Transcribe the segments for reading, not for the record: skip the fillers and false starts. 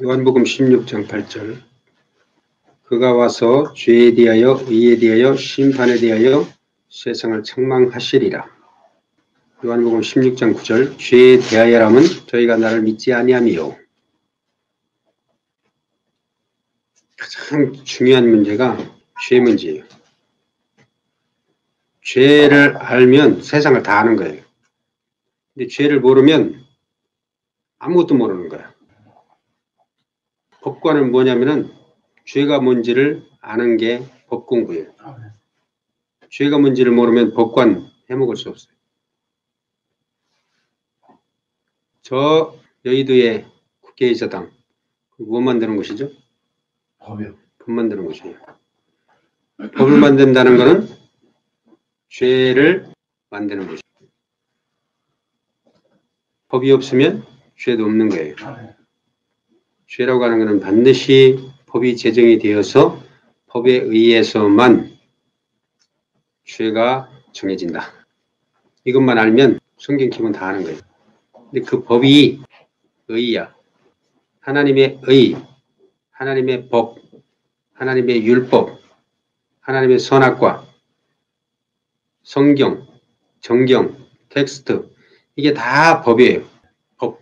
요한복음 16장 8절 그가 와서 죄에 대하여 의에 대하여 심판에 대하여 세상을 책망하시리라. 요한복음 16장 9절 죄에 대하여라면 저희가 나를 믿지 아니함이요. 가장 중요한 문제가 죄 문제예요. 죄를 알면 세상을 다 아는 거예요. 근데 죄를 모르면 아무것도 모르는 거야. 법관은 뭐냐면은 죄가 뭔지를 아는 게 법 공부예요. 죄가 뭔지를 모르면 법관 해먹을 수 없어요. 저 여의도의 국회의사당 뭐 만드는 곳이죠? 법이요. 법 만드는 곳이에요. 법을 만든다는 것은 죄를 만드는 곳이에요. 법이 없으면 죄도 없는 거예요. 죄라고 하는 것은 반드시 법이 제정이 되어서 법에 의해서만 죄가 정해진다. 이것만 알면 성경 기본 다 아는 거예요. 근데 그 법이 의야. 하나님의 의, 하나님의 법, 하나님의 율법, 하나님의 선악과, 성경, 정경, 텍스트 이게 다 법이에요. 법.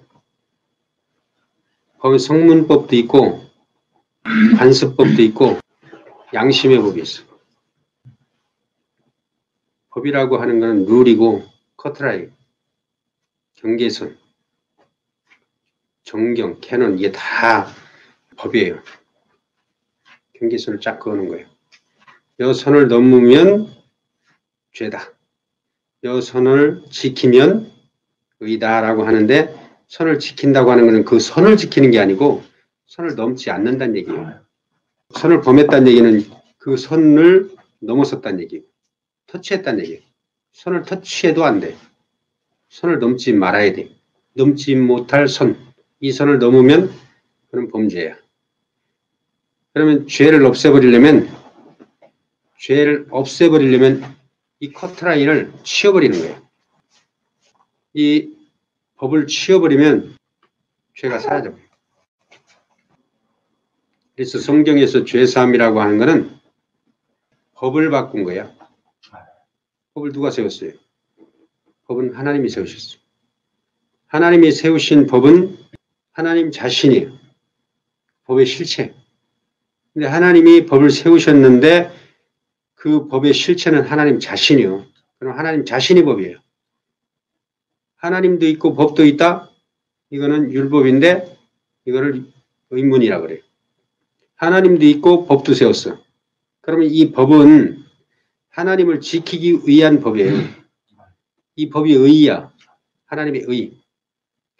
법의 성문법도 있고 관습법도 있고 양심의 법이 있어. 법이라고 하는 건 룰이고 커트라인, 경계선, 정경, 캐논 이게 다 법이에요. 경계선을 쫙 그어놓은 거예요. 여 선을 넘으면 죄다. 여 선을 지키면 의다라고 하는데 선을 지킨다고 하는 것은 그 선을 지키는 게 아니고 선을 넘지 않는다는 얘기예요. 선을 범했다는 얘기는 그 선을 넘어섰다는 얘기예요. 터치했다는 얘기예요. 선을 터치해도 안 돼. 선을 넘지 말아야 돼. 넘지 못할 선. 이 선을 넘으면 그건 범죄야. 그러면 죄를 없애버리려면 이 커트라인을 치워버리는 거예요. 이 법을 치워버리면 죄가 사라져버려요. 그래서 성경에서 죄사함이라고 하는 것은 법을 바꾼 거야. 법을 누가 세웠어요? 법은 하나님이 세우셨어요. 하나님이 세우신 법은 하나님 자신이에요. 법의 실체. 근데 하나님이 법을 세우셨는데 그 법의 실체는 하나님 자신이요. 그럼 하나님 자신이 법이에요. 하나님도 있고 법도 있다? 이거는 율법인데 이거를 의문이라 그래요. 하나님도 있고 법도 세웠어. 그러면 이 법은 하나님을 지키기 위한 법이에요. 이 법이 의야. 하나님의 의.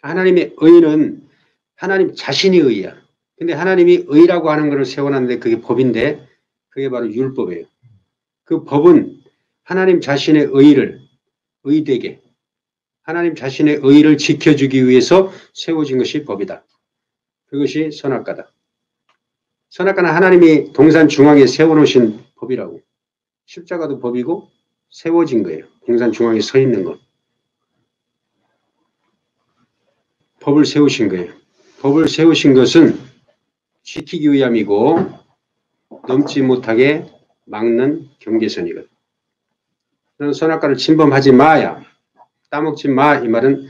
하나님의 의는 하나님 자신이 의야. 근데 하나님이 의라고 하는 것을 세워놨는데 그게 법인데 그게 바로 율법이에요. 그 법은 하나님 자신의 의를 의되게 하나님 자신의 의를 지켜주기 위해서 세워진 것이 법이다. 그것이 선악과다. 선악과는 하나님이 동산 중앙에 세워놓으신 법이라고. 십자가도 법이고 세워진 거예요. 동산 중앙에 서 있는 것. 법을 세우신 거예요. 법을 세우신 것은 지키기 위함이고 넘지 못하게 막는 경계선이거든. 그런 선악과를 침범하지 마야. 따먹지 마. 이 말은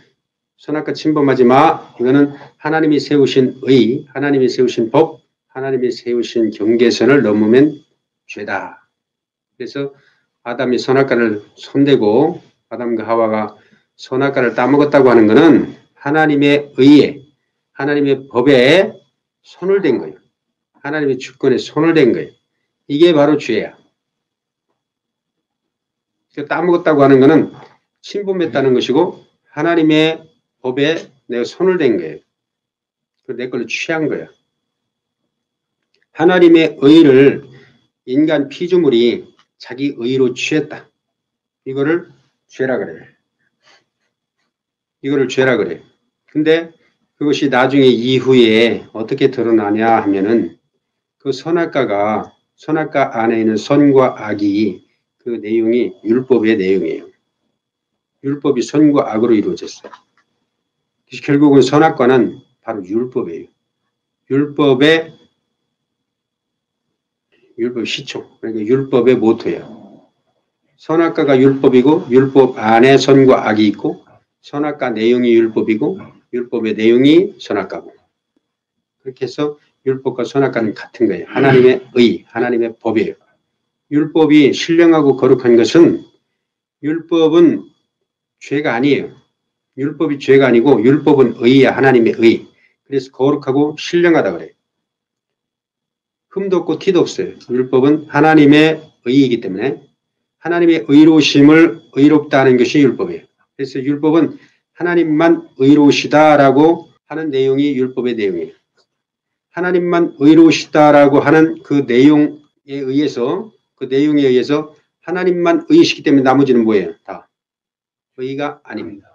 선악과 침범하지 마. 이거는 하나님이 세우신 의, 하나님이 세우신 법, 하나님이 세우신 경계선을 넘으면 죄다. 그래서 아담이 선악과를 손대고 아담과 하와가 선악과를 따먹었다고 하는 것은 하나님의 의에, 하나님의 법에 손을 댄 거예요. 하나님의 주권에 손을 댄 거예요. 이게 바로 죄야. 따먹었다고 하는 것은 침범했다는 것이고 하나님의 법에 내가 손을 댄 거예요. 내 걸로 취한 거야. 하나님의 의를 인간 피조물이 자기 의로 취했다. 이거를 죄라 그래요. 이거를 죄라 그래요. 근데 그것이 나중에 이후에 어떻게 드러나냐 하면은 그 선악과 안에 있는 선과 악이 그 내용이 율법의 내용이에요. 율법이 선과 악으로 이루어졌어요. 결국은 선악과는 바로 율법이에요. 율법의 시초, 그러니까 율법의 모토예요. 선악과가 율법이고 율법 안에 선과 악이 있고 선악과 내용이 율법이고 율법의 내용이 선악과고 그렇게 해서 율법과 선악과는 같은 거예요. 하나님의 의, 하나님의 법이에요. 율법이 신령하고 거룩한 것은 율법은 죄가 아니에요. 율법이 죄가 아니고 율법은 의야, 하나님의 의. 그래서 거룩하고 신령하다 그래요. 흠도 없고 티도 없어요. 율법은 하나님의 의이기 때문에 하나님의 의로우심을 의롭다 하는 것이 율법이에요. 그래서 율법은 하나님만 의로우시다라고 하는 내용이 율법의 내용이에요. 하나님만 의로우시다라고 하는 그 내용에 의해서 하나님만 의이시기 때문에 나머지는 뭐예요? 다 의가 아닙니다.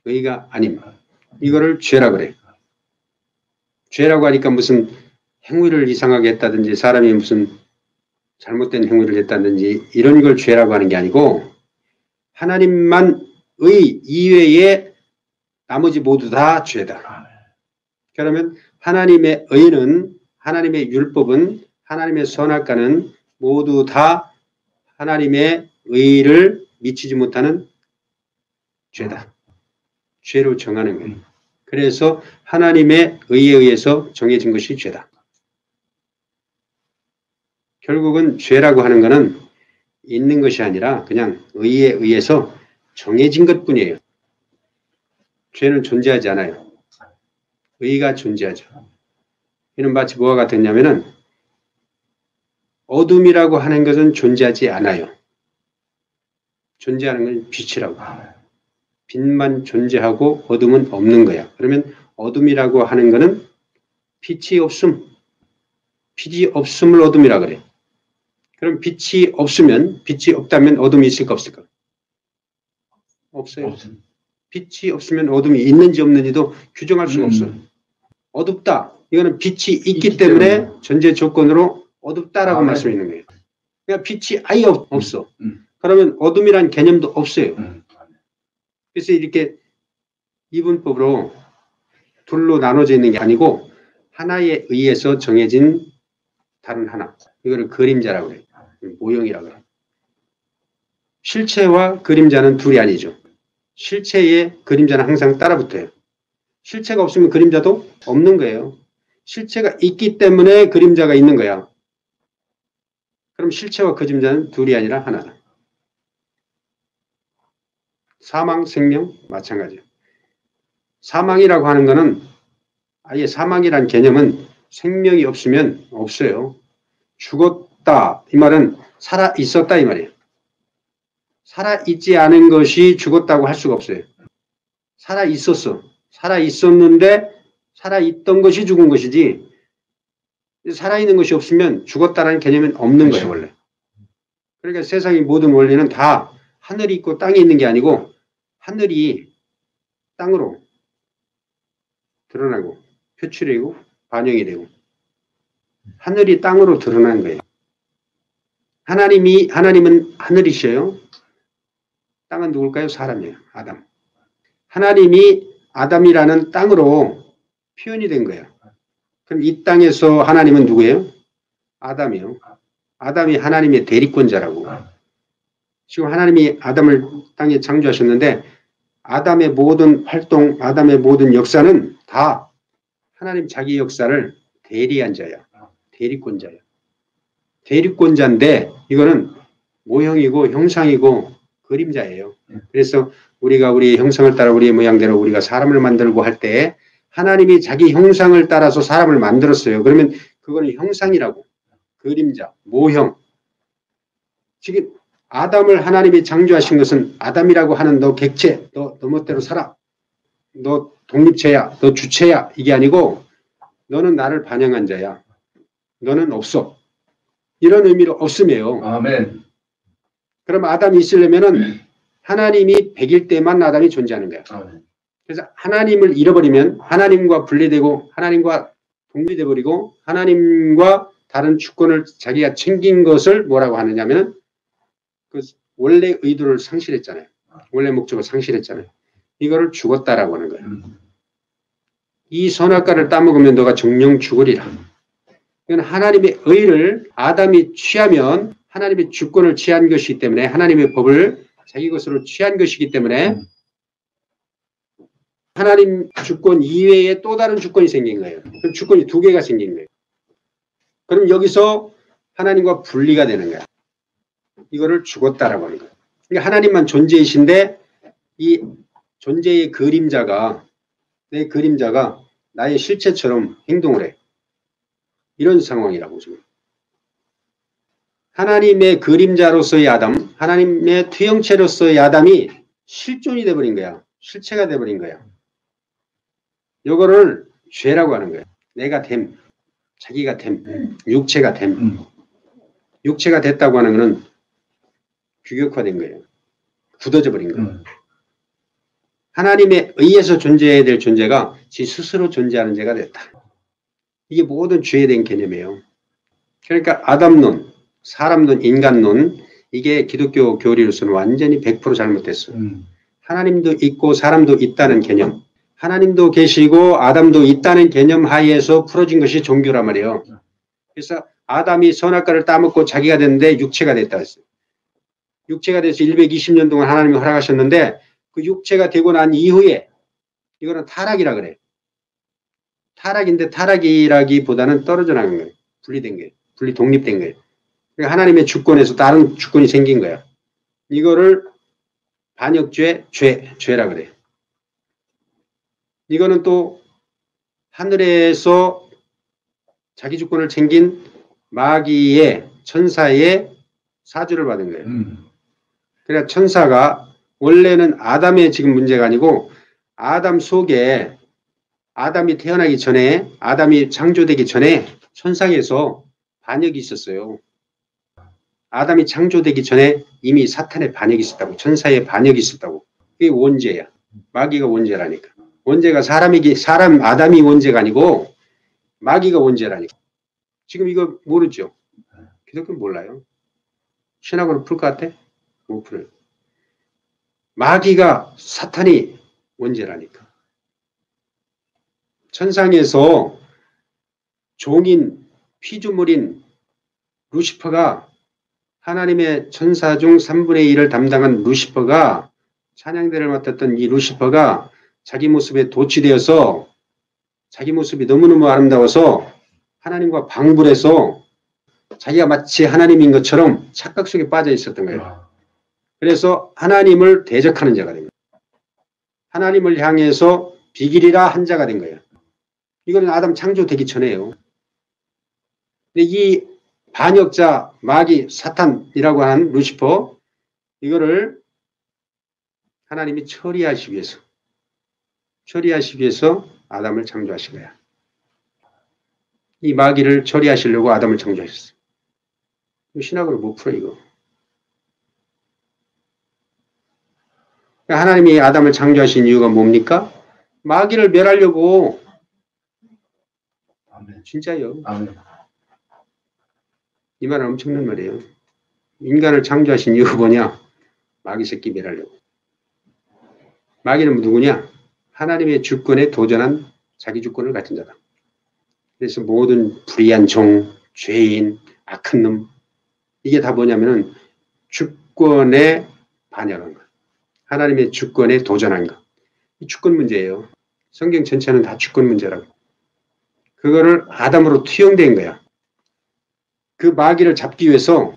의가 아닙니다. 이거를 죄라 그래요. 죄라고 하니까 무슨 행위를 이상하게 했다든지 사람이 무슨 잘못된 행위를 했다든지 이런 걸 죄라고 하는 게 아니고 하나님만 의 이외에 나머지 모두 다 죄다. 그러면 하나님의 의는 하나님의 율법은 하나님의 선악과는 모두 다 하나님의 의를 미치지 못하는 죄다. 죄로 정하는 거예요. 그래서 하나님의 의에 의해서 정해진 것이 죄다. 결국은 죄라고 하는 것은 있는 것이 아니라 그냥 의에 의해서 정해진 것뿐이에요. 죄는 존재하지 않아요. 의가 존재하죠. 이는 마치 뭐와 같았냐면은 어둠이라고 하는 것은 존재하지 않아요. 존재하는 건 빛이라고. 빛만 존재하고 어둠은 없는 거야. 그러면 어둠이라고 하는 것은 빛이 없음. 빛이 없음을 어둠이라 그래. 그럼 빛이 없다면 어둠이 있을까 없을까? 없어요. 빛이 없으면 어둠이 있는지 없는지도 규정할 수가 없어요. 어둡다. 이거는 빛이 있기 때문에 전제 조건으로 어둡다라고 말씀이 있는 거예요. 그러니까 빛이 아예 없어. 그러면 어둠이란 개념도 없어요. 그래서 이렇게 이분법으로 둘로 나눠져 있는 게 아니고 하나에 의해서 정해진 다른 하나. 이거를 그림자라고 해요. 모형이라고 해요. 실체와 그림자는 둘이 아니죠. 실체에 그림자는 항상 따라붙어요. 실체가 없으면 그림자도 없는 거예요. 실체가 있기 때문에 그림자가 있는 거야. 그럼 실체와 그림자는 둘이 아니라 하나다. 사망, 생명 마찬가지예요. 사망이라고 하는 거는 아예 사망이란 개념은 생명이 없으면 없어요. 죽었다 이 말은 살아 있었다 이 말이에요. 살아 있지 않은 것이 죽었다고 할 수가 없어요. 살아 있었어. 살아 있었는데 살아 있던 것이 죽은 것이지 살아 있는 것이 없으면 죽었다라는 개념은 없는 거예요, 원래. 그러니까 세상의 모든 원리는 다 하늘이 있고 땅이 있는 게 아니고 하늘이 땅으로 드러나고 표출이 되고 반영이 되고 하늘이 땅으로 드러나는 거예요. 하나님은 하늘이셔요. 땅은 누굴까요? 사람이에요. 아담. 하나님이 아담이라는 땅으로 표현이 된 거예요. 그럼 이 땅에서 하나님은 누구예요? 아담이요. 아담이 하나님의 대리권자라고. 지금 하나님이 아담을 땅에 창조하셨는데 아담의 모든 활동, 아담의 모든 역사는 다 하나님 자기 역사를 대리한 자야. 대리권자야. 대리권자인데 이거는 모형이고 형상이고 그림자예요. 그래서 우리가 우리 형상을 따라 우리의 모양대로 우리가 사람을 만들고 할 때 하나님이 자기 형상을 따라서 사람을 만들었어요. 그러면 그거는 형상이라고. 그림자, 모형. 지금 아담을 하나님이 창조하신 것은 아담이라고 하는 너 객체, 너 멋대로 살아. 너 독립체야, 너 주체야. 이게 아니고 너는 나를 반영한 자야. 너는 없어. 이런 의미로 없음이에요. 아멘. 그럼 아담이 있으려면은 하나님이 100일 때만 아담이 존재하는 거야. 아멘. 그래서 하나님을 잃어버리면 하나님과 분리되고 하나님과 독립돼 버리고 하나님과 다른 주권을 자기가 챙긴 것을 뭐라고 하느냐면 그 원래 의도를 상실했잖아요. 원래 목적을 상실했잖아요. 이거를 죽었다라고 하는 거예요. 이 선악과를 따먹으면 너가 정령 죽으리라. 이건 하나님의 의를 아담이 취하면 하나님의 주권을 취한 것이기 때문에 하나님의 법을 자기 것으로 취한 것이기 때문에 하나님 주권 이외에 또 다른 주권이 생긴 거예요. 그럼 주권이 두 개가 생긴 거예요. 그럼 여기서 하나님과 분리가 되는 거야. 이거를 죽었다라고 하는 거예요. 그러니까 하나님만 존재이신데 이 존재의 그림자가 내 그림자가 나의 실체처럼 행동을 해. 이런 상황이라고 지금. 하나님의 그림자로서의 아담, 하나님의 투영체로서의 아담이 실존이 돼버린 거야. 실체가 돼버린 거야. 이거를 죄라고 하는 거야. 내가 됨, 자기가 됨, 육체가 됨. 육체가 됐다고 하는 것은 규격화된 거예요. 굳어져 버린 거예요. 하나님에 의해서 존재해야 될 존재가 지 스스로 존재하는 죄가 됐다. 이게 모든 죄에 대한 개념이에요. 그러니까 아담론, 사람론, 인간론 이게 기독교 교리로서는 완전히 100% 잘못됐어요. 하나님도 있고 사람도 있다는 개념. 하나님도 계시고 아담도 있다는 개념 하에서 풀어진 것이 종교란 말이에요. 그래서 아담이 선악과를 따먹고 자기가 됐는데 육체가 됐다 했어요. 육체가 돼서 120년 동안 하나님이 허락하셨는데 그 육체가 되고 난 이후에 이거는 타락이라 그래. 타락인데 타락이라기보다는 떨어져 나간 거예요. 분리된 거예요. 분리 독립된 거예요. 그러니까 하나님의 주권에서 다른 주권이 생긴 거야. 이거를 반역죄, 죄라 그래요. 이거는 또 하늘에서 자기 주권을 챙긴 마귀의 천사의 사주를 받은 거예요. 그러니까 천사가 원래는 아담의 지금 문제가 아니고 아담 속에 아담이 태어나기 전에 아담이 창조되기 전에 천상에서 반역이 있었어요. 아담이 창조되기 전에 이미 사탄의 반역이 있었다고 천사의 반역이 있었다고. 그게 원죄야. 마귀가 원죄라니까. 원죄가 사람 아담이 원죄가 아니고 마귀가 원죄라니까. 지금 이거 모르죠? 기독교는 몰라요. 신학으로 풀 것 같아? 못 풀어요. 마귀가 사탄이 원죄라니까. 천상에서 종인 피조물인 루시퍼가 하나님의 천사 중 3분의 1을 담당한 루시퍼가 찬양대를 맡았던 이 루시퍼가 자기 모습에 도취되어서 자기 모습이 너무너무 아름다워서 하나님과 방불해서 자기가 마치 하나님인 것처럼 착각 속에 빠져 있었던 거예요. 그래서 하나님을 대적하는 자가 된 거예요. 하나님을 향해서 비길이라 한 자가 된 거예요. 이거는 아담 창조되기 전에요. 근데 이 반역자, 마귀, 사탄이라고 하는 루시퍼 이거를 하나님이 처리하시기 위해서 아담을 창조하신 거야. 이 마귀를 처리하시려고 아담을 창조하셨어요. 신학으로 못 풀어 이거. 하나님이 아담을 창조하신 이유가 뭡니까? 마귀를 멸하려고. 아멘. 진짜요. 아멘. 이 말은 엄청난 말이에요. 인간을 창조하신 이유가 뭐냐? 마귀 새끼 멸하려고. 마귀는 누구냐? 하나님의 주권에 도전한 자기 주권을 가진 자다. 그래서 모든 불의한 종, 죄인, 악한 놈 이게 다 뭐냐면은 주권에 반역한 거. 하나님의 주권에 도전한 거. 이 주권 문제예요. 성경 전체는 다 주권 문제라고. 그거를 아담으로 투영된 거야. 그 마귀를 잡기 위해서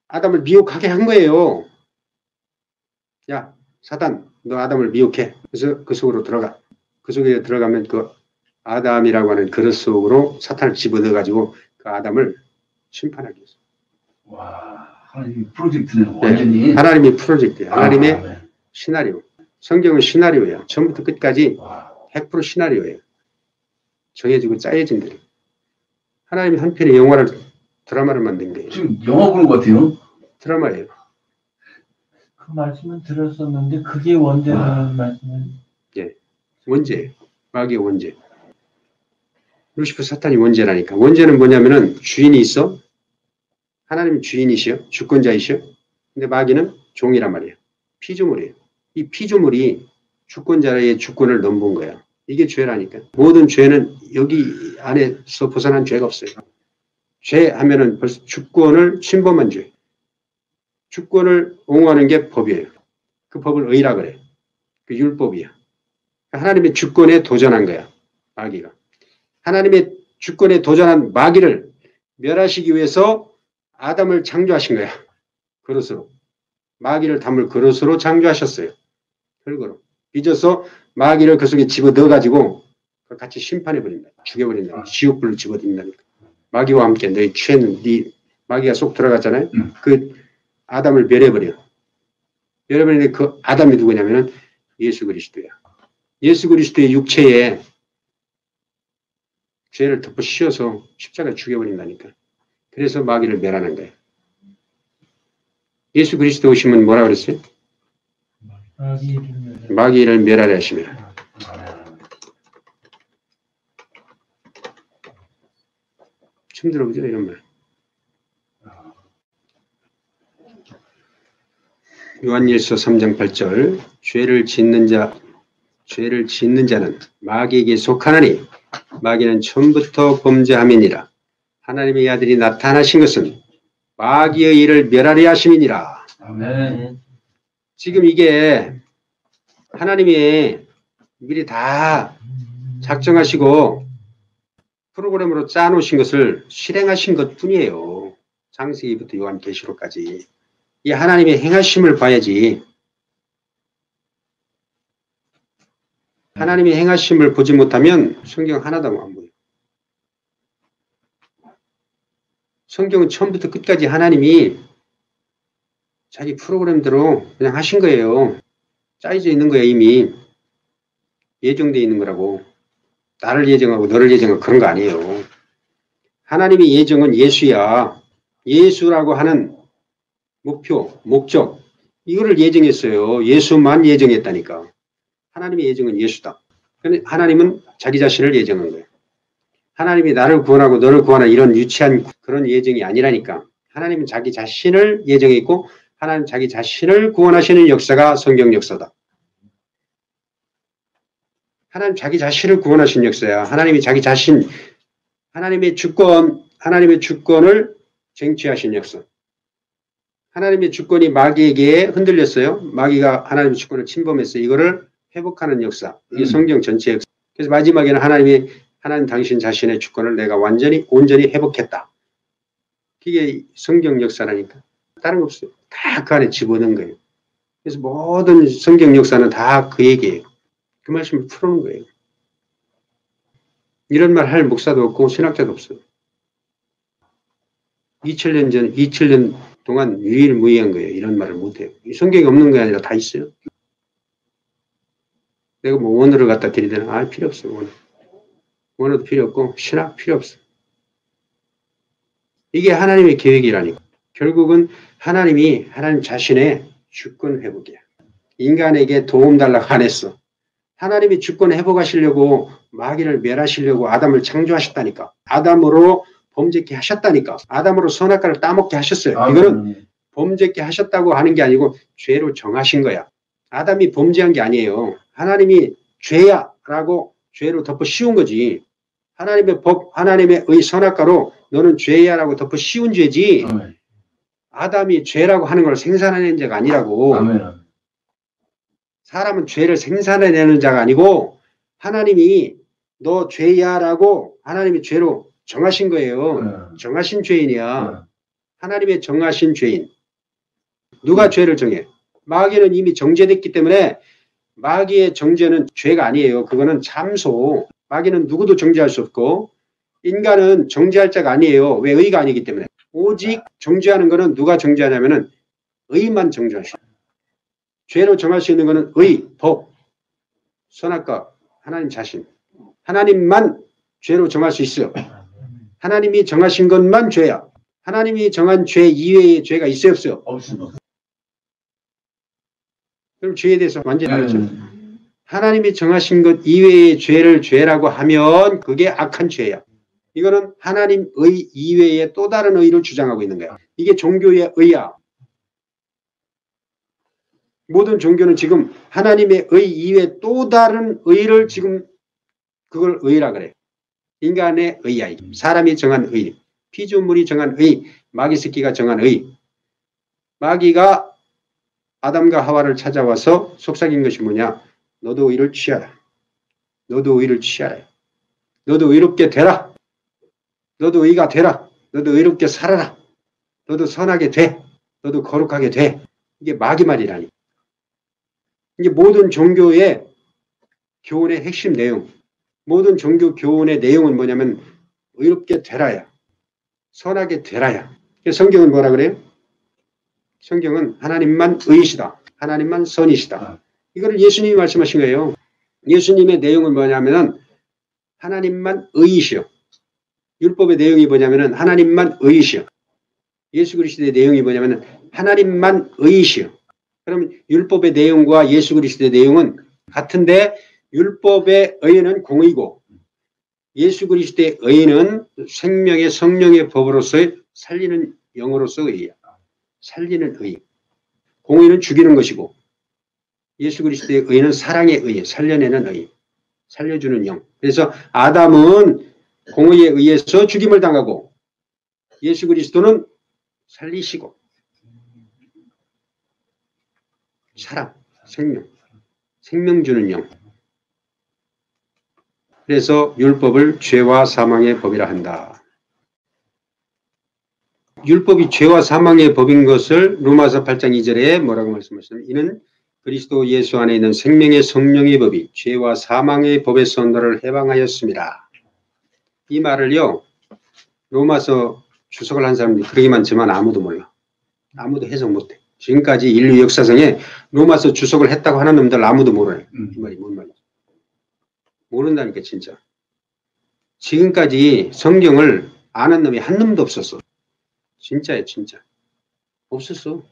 아담을 미혹하게 한 거예요. 야, 사단, 너 아담을 미혹해. 그래서 그 속으로 들어가. 그 속에 들어가면 그 아담이라고 하는 그릇 속으로 사탄을 집어넣어가지고 그 아담을 심판하기 위해서. 와, 하나님 프로젝트네요. 완전히. 네, 하나님의 프로젝트예요. 하나님의 네. 시나리오. 성경은 시나리오예요. 처음부터 끝까지 100% 시나리오예요. 정해지고 짜여진 대로. 하나님이 한 편의 드라마를 만든 거예요. 지금 영화 보는 것 같아요. 드라마예요. 그 말씀은 들었었는데 그게 원죄라는 말씀은? 예, 원죄예요. 마귀의 원죄. 루시퍼 사탄이 원죄라니까. 원죄는 뭐냐면은 주인이 있어. 하나님은 주인이시여. 주권자이시여. 근데 마귀는 종이란 말이에요. 피조물이에요. 이 피조물이 주권자의 주권을 넘본 거야. 이게 죄라니까. 모든 죄는 여기 안에서 벗어난 죄가 없어요. 죄 하면은 벌써 주권을 침범한 죄. 주권을 옹호하는 게 법이에요. 그 법을 의라 그래. 그 율법이야. 하나님의 주권에 도전한 거야. 마귀가. 하나님의 주권에 도전한 마귀를 멸하시기 위해서 아담을 창조하신 거야. 그릇으로. 마귀를 담을 그릇으로 창조하셨어요. 흙으로. 빚어서 마귀를 그 속에 집어넣어가지고 같이 심판해버린다. 죽여버린다. 지옥불로 집어든다니까. 마귀와 함께 너희 죄는 마귀가 쏙 들어갔잖아요. 그 아담을 멸해버려. 멸해버리는데 그 아담이 누구냐면은 예수 그리스도야. 예수 그리스도의 육체에 죄를 덮어 씌워서 십자가에 죽여버린다니까. 그래서 마귀를 멸하는 거예요. 예수 그리스도 오시면 뭐라 그랬어요? 마귀를 멸하려 하시면. 처음 들어보죠, 이런 말. 요한일서 3장 8절 죄를 짓는 자는 마귀에게 속하나니 마귀는 처음부터 범죄함이니라. 하나님의 아들이 나타나신 것은 마귀의 일을 멸하려 하심이니라. 아멘. 지금 이게 하나님이 미리 다 작정하시고 프로그램으로 짜놓으신 것을 실행하신 것 뿐이에요. 창세기부터 요한계시록까지. 이 하나님의 행하심을 봐야지. 하나님의 행하심을 보지 못하면 성경 하나도 안 보여요. 성경은 처음부터 끝까지 하나님이 자기 프로그램대로 그냥 하신 거예요. 짜여져 있는 거예요. 이미 예정되어 있는 거라고. 나를 예정하고 너를 예정하고 그런 거 아니에요. 하나님의 예정은 예수야. 예수라고 하는 목표, 목적 이거를 예정했어요. 예수만 예정했다니까. 하나님의 예정은 예수다. 그런데 하나님은 자기 자신을 예정한 거예요. 하나님이 나를 구원하고 너를 구원하는 이런 유치한 그런 예정이 아니라니까. 하나님은 자기 자신을 예정했고 하나님 자기 자신을 구원하시는 역사가 성경 역사다. 하나님 자기 자신을 구원하신 역사야. 하나님이 자기 자신, 하나님의 주권을 쟁취하신 역사. 하나님의 주권이 마귀에게 흔들렸어요. 마귀가 하나님의 주권을 침범했어요. 이거를 회복하는 역사. 이게 성경 전체 역사. 그래서 마지막에는 하나님 당신 자신의 주권을 내가 온전히 회복했다. 그게 성경 역사라니까. 다른 거 없어요. 다 그 안에 집어넣은 거예요. 그래서 모든 성경 역사는 다 그 얘기예요. 그 말씀을 풀어놓은 거예요. 이런 말 할 목사도 없고 신학자도 없어요. 2000년 동안 유일무이한 거예요. 이런 말을 못해요. 성경이 없는 게 아니라 다 있어요. 내가 뭐 원어를 갖다 드리더니 필요 없어요. 원어도 필요 없고 신학 필요 없어요. 이게 하나님의 계획이라니까. 결국은 하나님 자신의 주권 회복이야. 인간에게 도움 달라고 안 했어. 하나님이 주권 회복하시려고 마귀를 멸하시려고 아담을 창조하셨다니까. 아담으로 범죄케 하셨다니까. 아담으로 선악과를 따먹게 하셨어요. 이거는 범죄케 하셨다고 하는 게 아니고 죄로 정하신 거야. 아담이 범죄한 게 아니에요. 하나님이 죄야 라고 죄로 덮어 씌운 거지. 하나님의 법, 하나님의 의 선악과로 너는 죄야 라고 덮어 씌운 죄지. 아담이 죄라고 하는 걸 생산해낸 자가 아니라고. 아멘. 사람은 죄를 생산해내는 자가 아니고 하나님이 너 죄야 라고 하나님이 죄로 정하신 거예요. 정하신 죄인이야. 하나님의 정하신 죄인. 누가 죄를 정해? 마귀는 이미 정죄됐기 때문에 마귀의 정죄는 죄가 아니에요. 그거는 참소. 마귀는 누구도 정죄할 수 없고 인간은 정죄할 자가 아니에요. 왜? 의가 아니기 때문에. 오직 정죄하는 거는 누가 정죄하냐면은 의만 정죄하시죠. 죄로 정할 수 있는 거는 의, 법, 선악과, 하나님 자신. 하나님만 죄로 정할 수 있어요. 하나님이 정하신 것만 죄야. 하나님이 정한 죄 이외의 죄가 있어요, 없어요? 없습니다. 그럼 죄에 대해서 완전히 다르죠. 하나님이 정하신 것 이외의 죄를 죄라고 하면 그게 악한 죄야. 이거는 하나님 의 이외의 또 다른 의를 주장하고 있는 거야. 이게 종교의 의야. 모든 종교는 지금 하나님의 의 이외에 또 다른 의를 지금 그걸 의라 그래. 인간의 의야. 사람이 정한 의. 피조물이 정한 의. 마귀 새끼가 정한 의. 마귀가 아담과 하와를 찾아와서 속삭인 것이 뭐냐? 너도 의를 취하라. 너도 의를 취하라. 너도 의롭게 되라. 너도 의가 되라. 너도 의롭게 살아라. 너도 선하게 돼. 너도 거룩하게 돼. 이게 마귀 말이라니. 이게 모든 종교의 교훈의 핵심 내용. 모든 종교 교훈의 내용은 뭐냐면 의롭게 되라야. 선하게 되라야. 성경은 뭐라 그래요? 성경은 하나님만 의이시다. 하나님만 선이시다. 이거를 예수님이 말씀하신 거예요. 예수님의 내용은 뭐냐면은 하나님만 의이시여. 율법의 내용이 뭐냐면은 하나님만 의이시여. 예수 그리스도의 내용이 뭐냐면은 하나님만 의이시여. 그러면 율법의 내용과 예수 그리스도의 내용은 같은데 율법의 의는 공의고 예수 그리스도의 의는 생명의 성령의 법으로서의 살리는 영으로서의 의야. 살리는 의. 공의는 죽이는 것이고 예수 그리스도의 의는 사랑의 의, 살려내는 의, 살려주는 영. 그래서 아담은 공의에 의해서 죽임을 당하고 예수 그리스도는 살리시고 사랑, 생명 주는 영. 그래서 율법을 죄와 사망의 법이라 한다. 율법이 죄와 사망의 법인 것을 로마서 8장 2절에 뭐라고 말씀하시냐면 이는 그리스도 예수 안에 있는 생명의 성령의 법이 죄와 사망의 법에서 너를 해방하였습니다. 이 말을요. 로마서 주석을 한 사람들이 그러기만 하지만 아무도 몰라. 아무도 해석 못해. 지금까지 인류 역사상에 로마서 주석을 했다고 하는 놈들 아무도 몰라요. 이 말이 뭔 말이야. 모른다니까 진짜. 지금까지 성경을 아는 놈이 한 놈도 없었어. 진짜예요, 진짜. 없었어.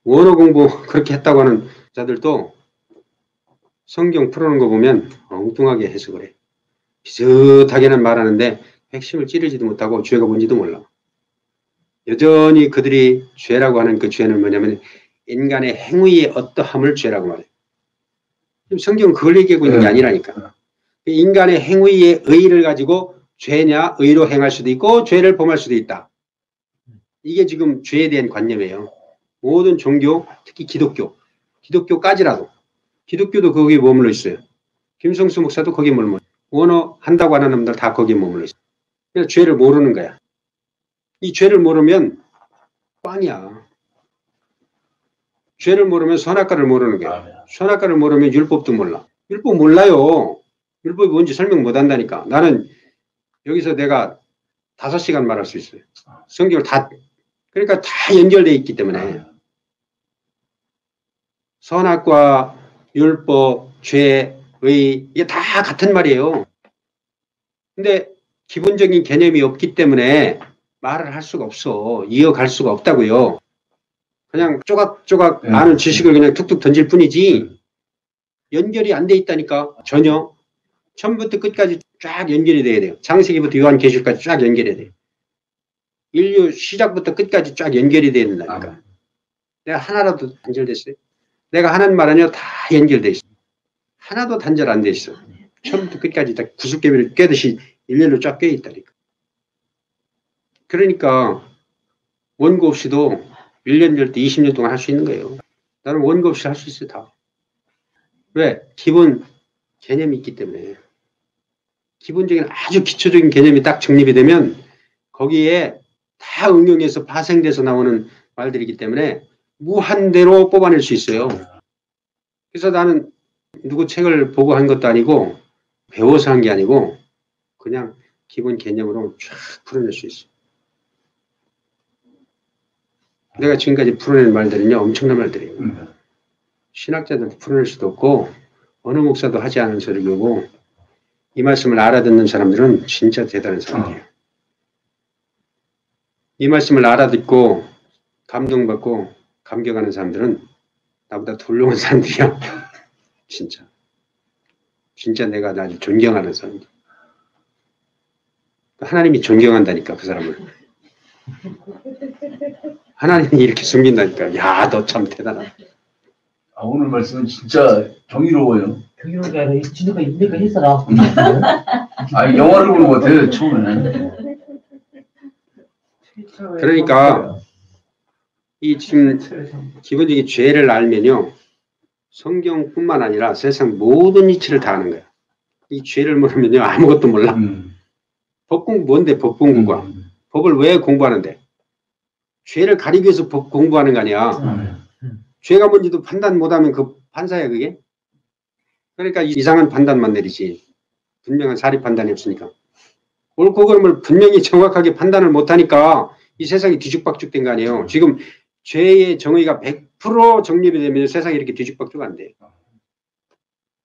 원어 공부 그렇게 했다고 하는 자들도 성경 풀어놓은 거 보면 엉뚱하게 해석을 해. 비슷하게는 말하는데 핵심을 찌르지도 못하고 죄가 뭔지도 몰라. 여전히 그들이 죄라고 하는 그 죄는 뭐냐면 인간의 행위의 어떠함을 죄라고 말해. 지금 성경은 그걸 얘기하고 있는 게 아니라니까. 인간의 행위의 의의를 가지고 죄냐 의로 행할 수도 있고 죄를 범할 수도 있다. 이게 지금 죄에 대한 관념이에요. 모든 종교, 특히 기독교까지라도. 기독교도 거기에 머물러 있어요. 김성수 목사도 거기에 머물러 있어요. 원어 한다고 하는 놈들 다 거기에 머물러 있어요. 그래서 죄를 모르는 거야. 이 죄를 모르면 꽝이야. 죄를 모르면 선악과를 모르는 거야. 선악과를 모르면 율법도 몰라. 율법 몰라요. 율법이 뭔지 설명 못 한다니까. 나는 여기서 내가 5시간 말할 수 있어요. 성경을 다 그러니까 다 연결되어 있기 때문에 선악과, 율법, 죄, 의 이게 다 같은 말이에요. 근데 기본적인 개념이 없기 때문에 말을 할 수가 없어. 이어갈 수가 없다고요. 그냥 조각조각 아는 지식을 그냥 툭툭 던질 뿐이지 연결이 안 돼 있다니까. 전혀. 처음부터 끝까지 쫙 연결이 돼야 돼요. 창세기부터 요한계시록까지 쫙 연결해야 돼요. 인류 시작부터 끝까지 쫙 연결이 돼야 된다니까. 내가 하나라도 단절됐어요? 내가 하는 말은요 다 연결돼 있어. 하나도 단절 안 돼 있어. 처음부터 끝까지 다 구슬개미를 꿰듯이 일렬로 쫙 꿰 있다니까. 그러니까 원고 없이도 1년 될 때 20년 동안 할 수 있는 거예요. 나는 원고 없이 할 수 있어요 다. 왜? 기본 개념이 있기 때문에. 기본적인 아주 기초적인 개념이 딱 정립이 되면 거기에 다 응용해서 파생돼서 나오는 말들이기 때문에 무한대로 뽑아낼 수 있어요. 그래서 나는 누구 책을 보고 한 것도 아니고 배워서 한 게 아니고 그냥 기본 개념으로 쫙 풀어낼 수 있어요. 내가 지금까지 풀어낸 말들은요 엄청난 말들이에요. 신학자들도 풀어낼 수도 없고 어느 목사도 하지 않은 소리고 이 말씀을 알아듣는 사람들은 진짜 대단한 사람이에요. 이 말씀을 알아듣고 감동받고 감격하는 사람들은 나보다 더 훌륭한 사람들이야. 진짜 내가 아주 존경하는 사람들. 하나님이 존경한다니까 그 사람을. 하나님이 이렇게 숨긴다니까. 야, 너 참 대단하다. 오늘 말씀은 진짜 정의로워요. 교육이 아니라 지네가 인내가 했어라. 아, 영화를 보는 것 같아요, 처음에는. 그러니까 이 지금 기본적인 죄를 알면요, 성경뿐만 아니라 세상 모든 이치를 다 아는 거야. 이 죄를 모르면요, 아무것도 몰라. 법 공부 뭔데, 법 공부가? 법을 왜 공부하는데? 죄를 가리기 위해서 법 공부하는 거 아니야. 죄가 뭔지도 판단 못하면 그 판사야, 그게? 그러니까 이상한 판단만 내리지. 분명한 사리 판단이 없으니까. 옳고 그름을 분명히 정확하게 판단을 못하니까 이 세상이 뒤죽박죽 된 거 아니에요. 지금 죄의 정의가 100% 정립이 되면 세상이 이렇게 뒤죽박죽 안 돼.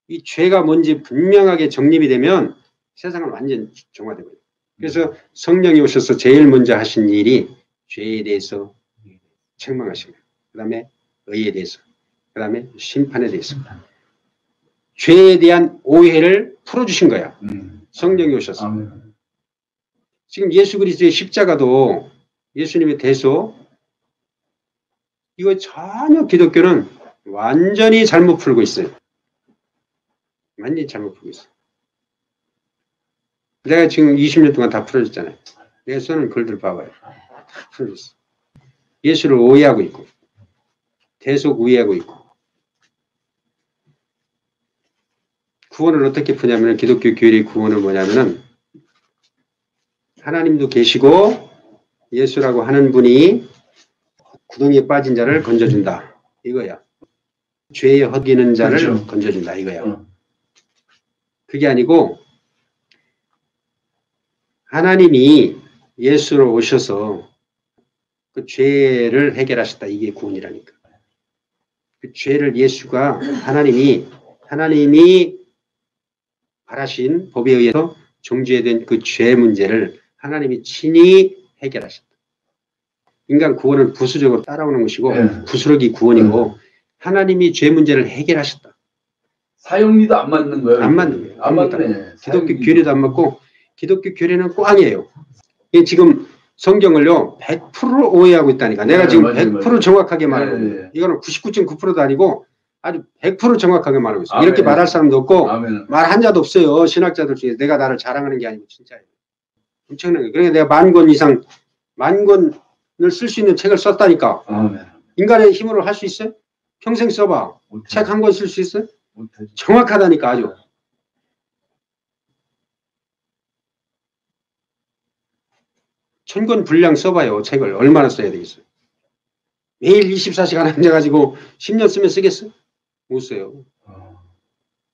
이 죄가 뭔지 분명하게 정립이 되면 세상은 완전 정화되거든요. 그래서 성령이 오셔서 제일 먼저 하신 일이 죄에 대해서 책망하시고, 그 다음에 의에 대해서, 그 다음에 심판에 대해서. 죄에 대한 오해를 풀어주신 거야. 성령이 오셔서. 아멘. 지금 예수 그리스도의 십자가도 예수님의 대소, 이거 전혀 기독교는 완전히 잘못 풀고 있어요. 완전히 잘못 풀고 있어요. 내가 지금 20년 동안 다 풀어줬잖아요. 내 손은 글들 봐봐요. 다 풀어줬어. 예수를 오해하고 있고, 대속 우해하고 있고. 구원을 어떻게 푸냐면, 기독교 교리의 구원은 뭐냐면은, 하나님도 계시고, 예수라고 하는 분이 구덩이에 빠진 자를 건져준다. 이거야. 죄에 헛기는 자를 그렇죠. 건져준다. 이거야. 그게 아니고, 하나님이 예수로 오셔서 그 죄를 해결하셨다. 이게 구원이라니까. 그 죄를 예수가 하나님이 바라신 법에 의해서 정죄된 그 죄 문제를 하나님이 친히 해결하셨다. 인간 구원은 부수적으로 따라오는 것이고 부스러기 구원이고 하나님이 죄 문제를 해결하셨다. 사용리도 안 맞는 거예요. 안 맞는 거예요. 안 맞네. 기독교 교리도 안 맞고 기독교 교리는 꽝이에요. 이게 지금 성경을요 100% 오해하고 있다니까. 내가 지금 맞아요, 100% 맞아요. 정확하게 말하고 있어요. 이거는 99.9%도 아니고 아주 100% 정확하게 말하고 있어요. 이렇게 말할 사람도 없고 말 한 자도 없어요. 신학자들 중에. 내가 나를 자랑하는 게 아니고 진짜예요. 엄청난 거예요. 그러니까 내가 10,000권 이상 10,000권을 쓸 수 있는 책을 썼다니까. 인간의 힘으로 할 수 있어요? 평생 써봐. 책 한 권 쓸 수 있어요? 정확하다니까 아주. 천권 분량 써봐요. 책을 얼마나 써야 되겠어요? 매일 24시간 앉아가지고 10년 쓰면 쓰겠어? 못 써요.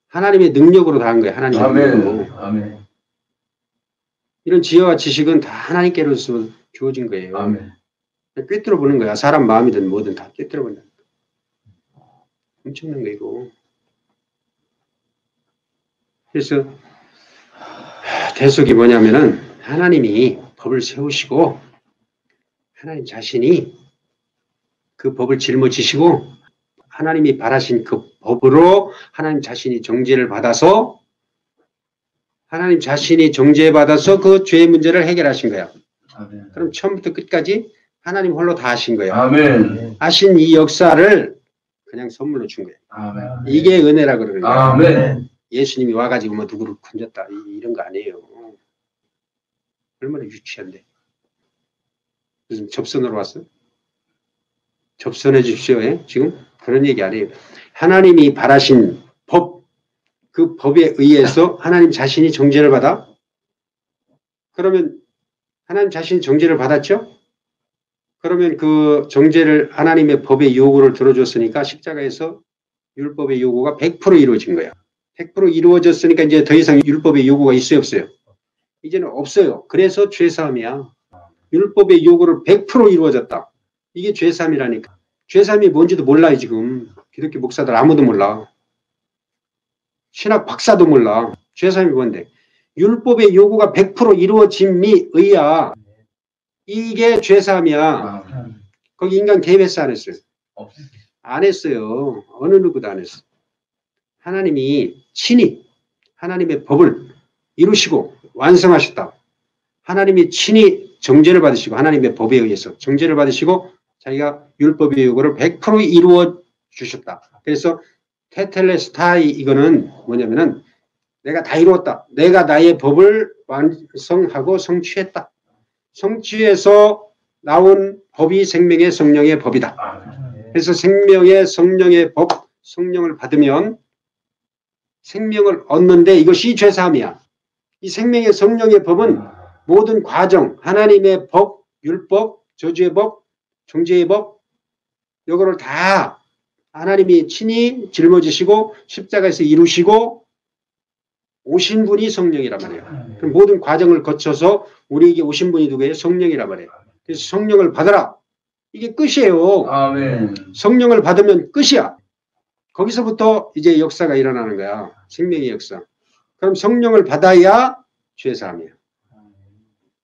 하나님의 능력으로 다 한 거예요. 하나님의 능력으로. 아멘. 이런 지혜와 지식은 다 하나님께로서 주어진 거예요. 아멘. 꿰뚫어 보는 거야. 사람 마음이든 뭐든 다 꿰뚫어 본다. 엄청난 거 이거. 그래서 대속이 뭐냐면은 하나님이 법을 세우시고 하나님 자신이 그 법을 짊어지시고 하나님이 바라신 그 법으로 하나님 자신이 정죄를 받아서 하나님 자신이 정죄받아서 그 죄의 문제를 해결하신 거야. 아멘. 그럼 처음부터 끝까지 하나님 홀로 다 하신 거예요. 아멘. 하신 이 역사를 그냥 선물로 준 거예요. 아멘. 이게 은혜라 그러는 거예요. 아멘. 예수님이 와가지고 뭐 누구를 건졌다 이런 거 아니에요. 얼마나 유치한데. 무슨 접선으로 왔어? 접선해 주십시오. 예? 지금 그런 얘기 아니에요. 하나님이 바라신 법, 그 법에 의해서 하나님 자신이 정죄를 받아? 그러면 하나님 자신이 정죄를 받았죠? 그러면 그 정죄를 하나님의 법의 요구를 들어줬으니까 십자가에서 율법의 요구가 100% 이루어진 거야. 100% 이루어졌으니까 이제 더 이상 율법의 요구가 있어요, 없어요? 이제는 없어요. 그래서 죄사함이야. 율법의 요구를 100% 이루어졌다. 이게 죄사함이라니까. 죄사함이 뭔지도 몰라요, 지금. 기독교 목사들 아무도 몰라. 신학 박사도 몰라. 죄사함이 뭔데? 율법의 요구가 100% 이루어짐이 의야. 이게 죄사함이야. 거기 인간 개입했어, 안 했어요? 안 했어요. 어느 누구도 안 했어. 하나님이 친히 하나님의 법을 이루시고 완성하셨다. 하나님이 친히 정죄를 받으시고 하나님의 법에 의해서 정죄를 받으시고 자기가 율법의 요구를 100% 이루어 주셨다. 그래서 테텔레스타이 이거는 뭐냐면은 내가 다 이루었다. 내가 나의 법을 완성하고 성취했다. 성취해서 나온 법이 생명의 성령의 법이다. 그래서 생명의 성령의 법, 성령을 받으면 생명을 얻는데 이것이 죄사함이야. 이 생명의 성령의 법은 모든 과정, 하나님의 법, 율법, 저주의 법, 정죄의 법, 이거를 다 하나님이 친히 짊어지시고 십자가에서 이루시고 오신 분이 성령이란 말이에요. 그럼 모든 과정을 거쳐서 우리에게 오신 분이 누구예요? 성령이란 말이에요. 그래서 성령을 받아라. 이게 끝이에요. 아멘. 성령을 받으면 끝이야. 거기서부터 이제 역사가 일어나는 거야. 생명의 역사. 그럼 성령을 받아야 죄사함이에요.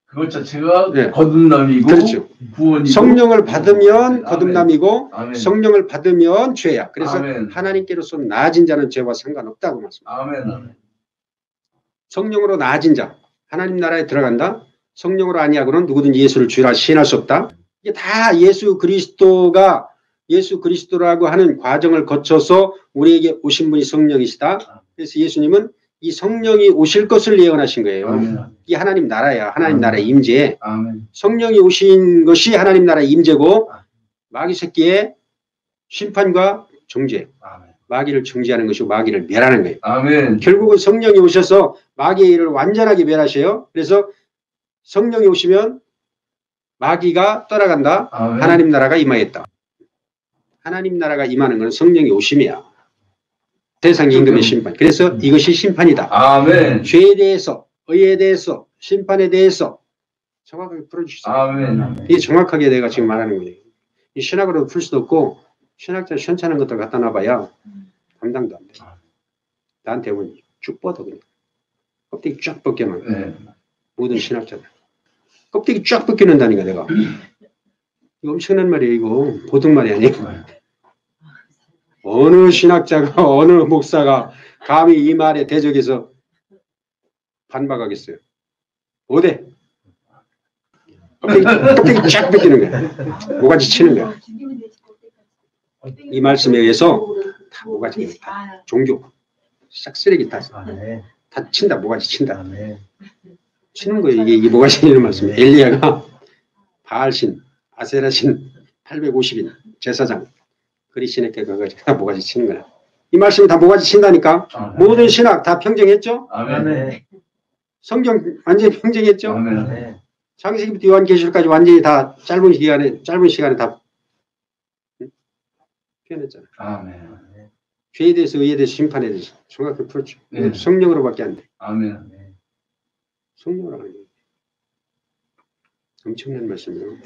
그것 자체가 네. 거듭남이고 그렇죠. 구원이고 성령을 받으면 아멘. 거듭남이고 아멘. 성령을 받으면 죄야. 그래서 아멘. 하나님께로서 나아진 자는 죄와 상관없다고 말씀합니다. 아멘. 아멘. 성령으로 나아진 자, 하나님 나라에 들어간다. 성령으로 아니하고는 누구든지 예수를 주라 시인할 수 없다. 이게 다 예수 그리스도라고 하는 과정을 거쳐서 우리에게 오신 분이 성령이시다. 그래서 예수님은 이 성령이 오실 것을 예언하신 거예요. 아멘. 이게 하나님 나라야. 하나님 아멘. 나라의 임재. 아멘. 성령이 오신 것이 하나님 나라의 임재고 마귀 새끼의 심판과 정죄. 아멘. 마귀를 정죄하는 것이고 마귀를 멸하는 거예요. 아멘. 결국은 성령이 오셔서 마귀의 일을 완전하게 멸하셔요. 그래서 성령이 오시면 마귀가 떠나간다. 아멘. 하나님 나라가 임하겠다. 하나님 나라가 임하는 건 성령이 오심이야. 세상 임금의 심판. 그래서 이것이 심판이다. 아멘. 죄에 대해서, 의에 대해서, 심판에 대해서 정확하게 풀어주세요. 아멘. 이게 정확하게 내가 지금 말하는 거예요. 이 신학으로 풀 수도 없고 신학자 현찮은 것들 갖다 놔봐야 감당도 안 돼. 나한테 오면 쭉 뻗어 그냥. 껍데기 쫙 벗겨놔. 네. 모든 신학자들. 껍데기 쫙 벗겨낸다니까 내가. 이거 엄청난 말이에요. 이거 보통 말이 아니에요. 어느 신학자가 어느 목사가 감히 이 말에 대적해서 반박하겠어요. 어때? 껍데기 쫙 벗기는 거야. 모가지 치는 거야. 이 말씀에 의해서 다 모가지 종교 싹 쓰레기 다 친다. 모가지 친다. 치는 거예요. 이게 모가지 치는 말씀이에요. 엘리야가 바알신, 아세라신 850인 제사장 그리스도께 가가지고 다 모가지 치는 거야. 이 말씀이 다 모가지 친다니까. 모든 신학 다 평정했죠. 아멘. 성경 완전히 평정했죠. 아멘. 창세기부터 요한계시록까지 완전히 다 짧은 시간에 다 표현했잖아. 아멘. 죄에 대해서 의에 대해서 심판에 대해서 정확히 풀었죠. 네. 성령으로밖에 안 돼. 아멘. 성령으로 하는 거예요. 엄청난 말씀이에요.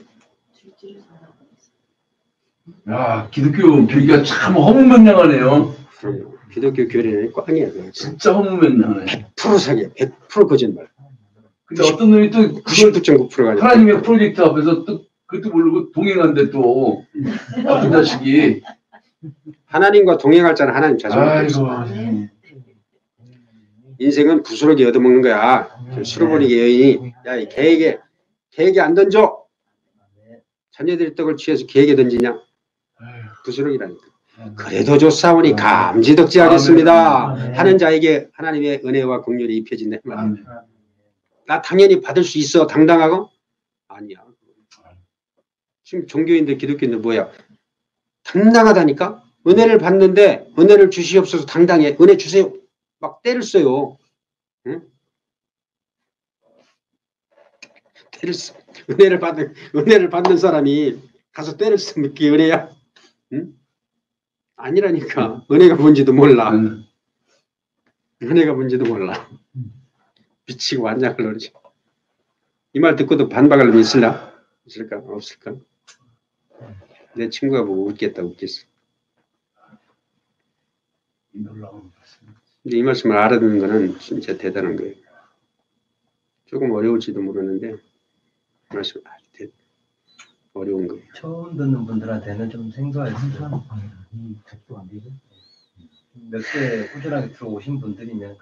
야, 기독교 교리가 참 허무맹랑하네요. 그럼요. 기독교 교리는 꽝이야. 그거. 진짜 허무맹랑하네. 100% 사기야. 100% 거짓말. 근데 어떤 놈이 또 그걸 99.9%가 아니야. 하나님의 프로젝트 앞에서 또 그것도 모르고 동행한데 또 나쁜 자식이. 하나님과 동행할 자는 하나님 자신밖에 없어. 아이고. 인생은 부스러기 얻어먹는 거야. 수로보니 여인이 야, 이 개에게 안 던져. 자녀들의 떡을 취해서 개에게 던지냐. 부스러기라니까. 그래도 좋사오니 감지덕지하겠습니다. 하는 자에게 하나님의 은혜와 긍휼이 입혀진다. 아멘. 나 당연히 받을 수 있어. 당당하고? 아니야. 지금 종교인들 기독교인들 뭐야. 당당하다니까. 은혜를 받는데 은혜를 주시옵소서. 당당해. 은혜 주세요. 막 때를 써요. 응? 때를 써. 은혜를 받는 사람이 가서 때를 쓰면 그게 은혜야? 응? 아니라니까. 은혜가 뭔지도 몰라. 은혜가 뭔지도 몰라. 미치고 완장을 노리지. 이 말 듣고도 반박할 놈이 있을까? 없을까? 내 친구가 보고 웃겠다. 웃겠어. 근데 이 말씀을 알아듣는 거는 진짜 대단한 거예요. 조금 어려울지도 모르는데 말씀 아주 어려운 거예요. 처음 듣는 분들한테는 좀 생소할 수 있어요. 몇 개 꾸준하게 들어오신 분들이면